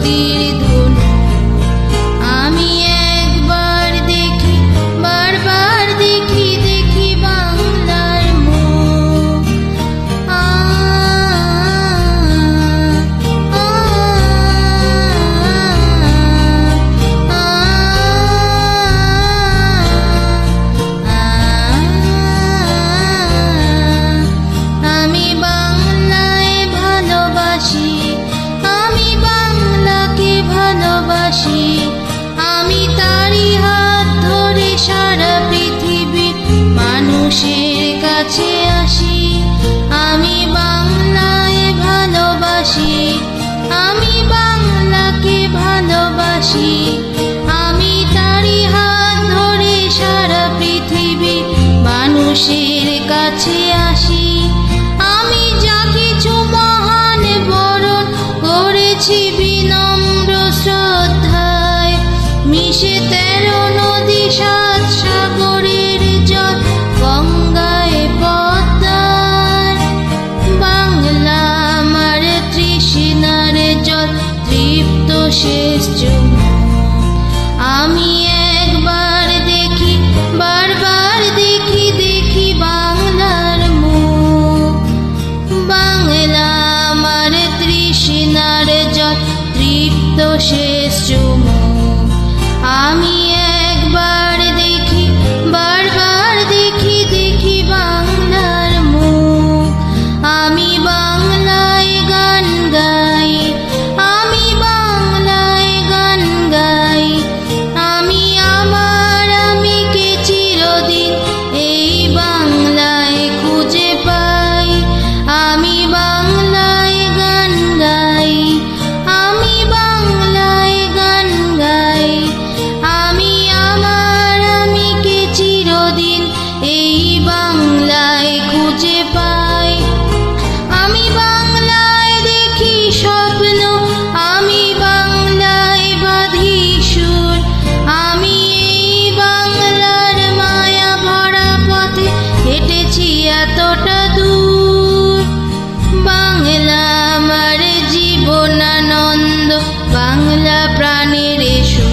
তীর ধনু। আমি একবার দেখি, বারবার দেখি, দেখি বাংলার মুখ। আমি বাংলায় ভালোবাসি, আমি বাংলাকে ভালোবাসি। আমি তারই হাত ধরে সারা পৃথিবীর মানুষের কাছে আসি। আমি বাংলায় ভালোবাসি, আমি বাংলাকে ভালোবাসি। আমি তারই হাত ধরে সারা পৃথিবীর মানুষের কাছে আসি। আমি যা কিছু মহান বরণ করেছি বিনম্র শ্রদ্ধায়, মিশে 13 নদী 7 সাগরের জল গঙ্গায় পদ্মায়। বাংলা আমার তৃষ্ণার জল তৃপ্ত শেষ চুমুক। আমি একবার দেখি, বারবার দেখি, দেখি বাংলার মুখ। বাংলা আমার তৃষ্ণার জল তৃপ্ত শেষ চুমুক। আমি একবার দেখি, বারবার দেখি, দেখি বাংলার মুখ। আমি বাংলায় গান গাই, আমি বাংলায় গান গাই। আমি আমার আমিকে চিরদিন এই বাংলায় খুঁজে পাই। আমি বাংলায় গান গাই, আমি বাংলায় গান গাই। আমি আমার আমিকে চিরদিন এই বাংলায় খুঁজে পাই। আমি বাংলায় দেখি স্বপ্ন, আমি বাংলায় বাঁধি সুর। আমি এই বাংলার মায়া ভরা পথে হেঁটেছি এতটা দূর। বাংলা আমার জীবনানন্দ, বাংলা প্রাণের সুর।